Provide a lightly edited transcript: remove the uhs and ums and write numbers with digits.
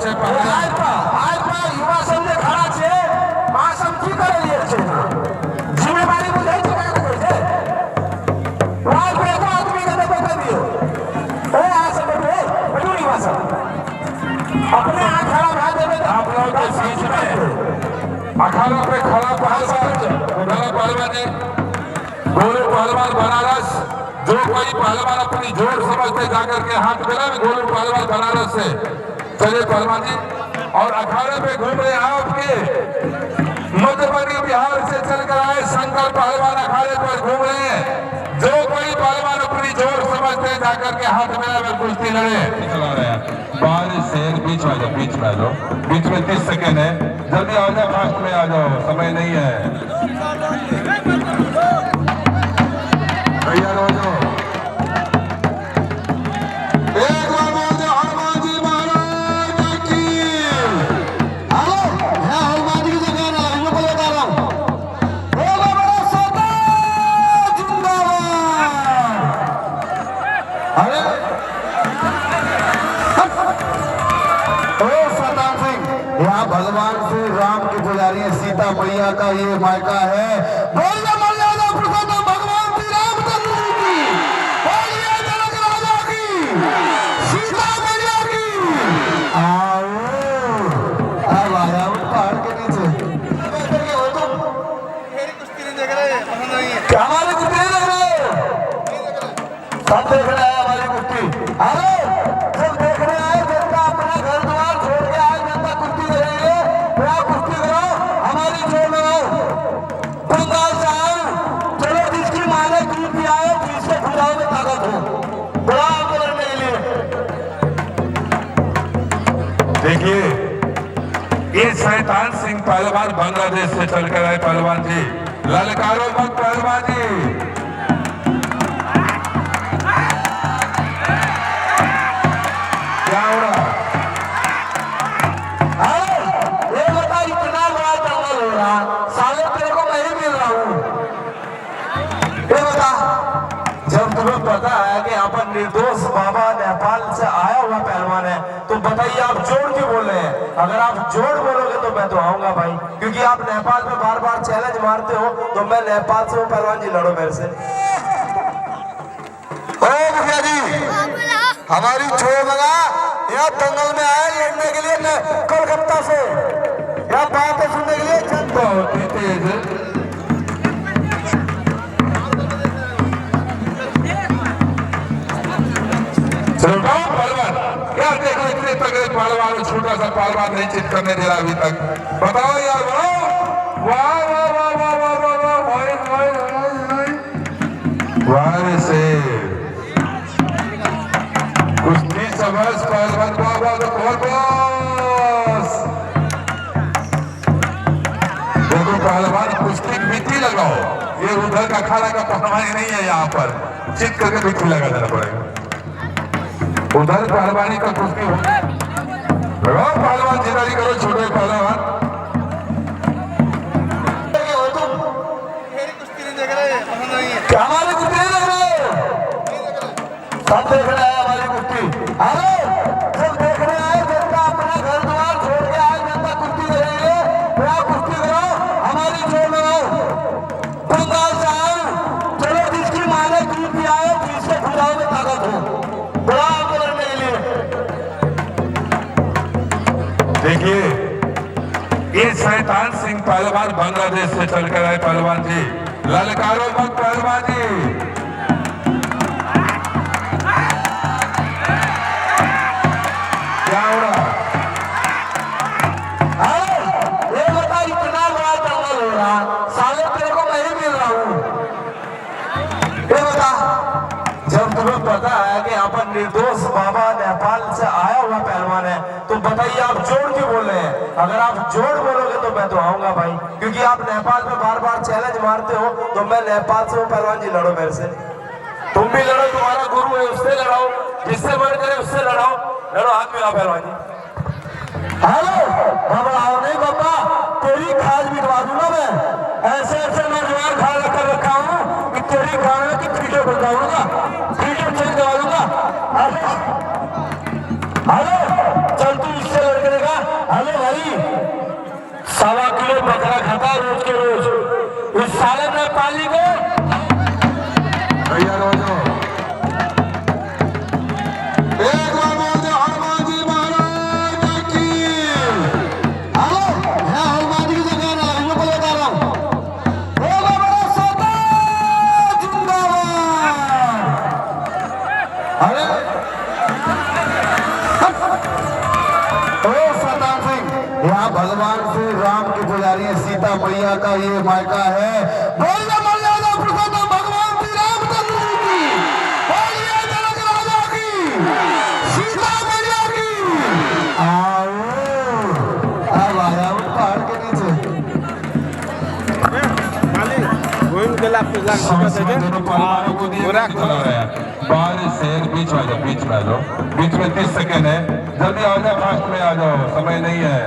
છે યુવા સંઘ ખડા છે આ સમજી કરેલી છે जिम्मेदारी बुझाई છે કાંઈ કોઈ છે રાજ બેઠો આદમી કને બતા દિયો એ આ सब पे बटू युवा संघ अपने आ खड़ा भा देवे आप लोग के बीच में अखाड़ा पे खड़ा पहलवान जी गोलू पहलवान बनारस जो कोई पहलवान अपनी जोर समझते जाकर के हाथ मिला गोलू पहलवान बनारस से चलिए पहलवान जी और अखाड़े पे घूम रहे हैं आपके मध्य प्रदेश बिहार से चलकर आए शंकर पहलवान अखाड़े पर घूम रहे हैं जो कोई पहलवान अपनी जोर समझते जाकर के हाथ मिला में कुश्ती लड़े चला रहे हैं बारिश से बीच में आ जाओ बीच में आ जाओ बीच में 30 सेकेंड है जल्दी आ जाओ फास्ट में आ जाओ समय नहीं है भैया रो जाओ एक बार बोल दो हनुमान जी महाराज की हेलो मैं हनुमान जी की जगह ना हूं को बता रहा हूं बोलो बड़ा सदा जिंदाबाद अरे ओ सदा सिंह यहाँ भगवान श्री राम की पुजारी सीता मैया का ये मायका है बोल दो मर्यादा पुरुषोत्तम भगवान श्री रामचंद्र जी की बोलिए जनक राजा की सीता मैया की आओ अब आया हूँ पहाड़ के नीचे हो तुम मेरी कुश्ती नहीं देख रहे पसंद नहीं है क्या हमारी कुश्ती नहीं देख रहे सब देख रहे हैं हमारी कुश्ती अरे सब देख रहे हैं जनता अपना घर द्वार छोड़ के आज जनता कुश्ती देखेंगे फिर आप कुश्ती करो हमारी जोर लगाओ बंगाल से आओ चलो जिसकी माने दूध भी आए जिसके खुदाओं में ताकत हो बड़ा आपको लड़ने के लिए देखिए ये शैतान सिंह पहलवान बांग्लादेश से चलकर आए पहलवान जी ललकारो मत पहलवान जी क्या हो रहा ये बता इतना बड़ा जंगल हो रहा साले तेरे को मैं ही मिल रहा हूँ ये बता जब तुम्हें पता है कि यहाँ पर निर्दोष बाबा नेपाल से आया हुआ पहलवान है तो बताइए आप जोड़ क्यों बोल रहे हैं अगर आप जोड़ बोलोगे तो मैं तो आऊंगा भाई क्योंकि आप नेपाल में बार बार चैलेंज मारते हो तो मैं नेपाल से वो पहलवान जी लड़ो मेरे से ओ मुखिया जी हमारी छोड़ लगा यहाँ दंगल में आए लड़ने के लिए कोलकाता से यहाँ बातें सुनने के लिए बहुत ही तेज पहलवान क्या देखो इतने तगड़े पहलवान छोटा सा पहलवान नहीं चित करने दे रहा अभी तक बताओ यार बताओ वाह वाह वाह वाह वाह वाह वाह वाह से कुश्ती समझ पहलवान बाबा तो बहुत बॉस देखो पहलवान कुश्ती मिट्टी लगाओ ये उधर का खाना का पहलवान नहीं है यहाँ पर चित करके मिट्टी लगा देना पड़ेगा उधर पहलवानी का कुश्ती हो पहलवान जितारी करो छोटे पहलवान मेरी कुश्ती नहीं देख रहे पसंद नहीं है क्या हमारी कुश्ती नहीं देख रहे सब देख रहे हैं हमारी कुश्ती अरे सब देख रहे हैं जनता अपना घर द्वार छोड़ के आज जनता कुश्ती देखेंगे फिर आप कुश्ती करो हमारी जोर लगाओ बंगाल से आओ चलो जिसकी माने दूध भी आए जिसके खुदाओं में ताकत हो बड़ा आपको लड़ने के लिए देखिए ये शैतान सिंह पहलवान बांग्लादेश से चलकर आए पहलवान जी ललकारो मत पहलवान जी क्या हो रहा ये बता इतना बड़ा जंगल हो रहा साले तेरे को मैं ही मिल रहा हूँ ये बता जब तुम्हें पता है कि यहाँ पर निर्दोष बाबा नेपाल से आया हुआ पहलवान है तो बताइए आप जोड़ क्यों बोल रहे हैं अगर आप जोड़ बोलोगे तो मैं तो आऊंगा भाई क्योंकि आप नेपाल में बार बार चैलेंज मारते हो तो मैं नेपाल से वो पहलवान जी लड़ो मेरे से तुम भी लड़ो तुम्हारा गुरु है उससे लड़ाओ जिससे मन करे उससे लड़ाओ लड़ो हाथ मिलाओ पहलवान जी हेलो घबराओ नहीं बाबा तेरी खाज बिठवा दूंगा मैं ऐसे ऐसे नौजवान खा कर रखा हूँ कि तेरी खाने की पीठे बजाऊंगा पीठे चेक दवा दूंगा हेलो चल तू इससे लड़के 1.25 किलो बकरा खाता है रोज के रोज। इस साले में पाली को तैयार हो जाओ। एक बार बोल दो हनुमान जी महाराज की। हेलो, मैं हनुमान जी की जगह ना इन लोगों को बता रहा हूँ। बोलो बड़ा सोता जिंदाबाद। अरे ओ सतान सिंह, यहाँ भगवान श्री राम की पुजारी है, सीता मैया का ये मायका है। बोलिए मर्यादा पुरुषोत्तम भगवान श्री रामचंद्र जी की, बोलिए जनक राजा की, सीता मैया की। आओ, अब आया हूँ पहाड़ के नीचे। बीच में आ जाओ, बीच में आ जाओ, बीच में 30 सेकेंड है, जल्दी आ जाओ, फास्ट में आ जाओ, समय नहीं है।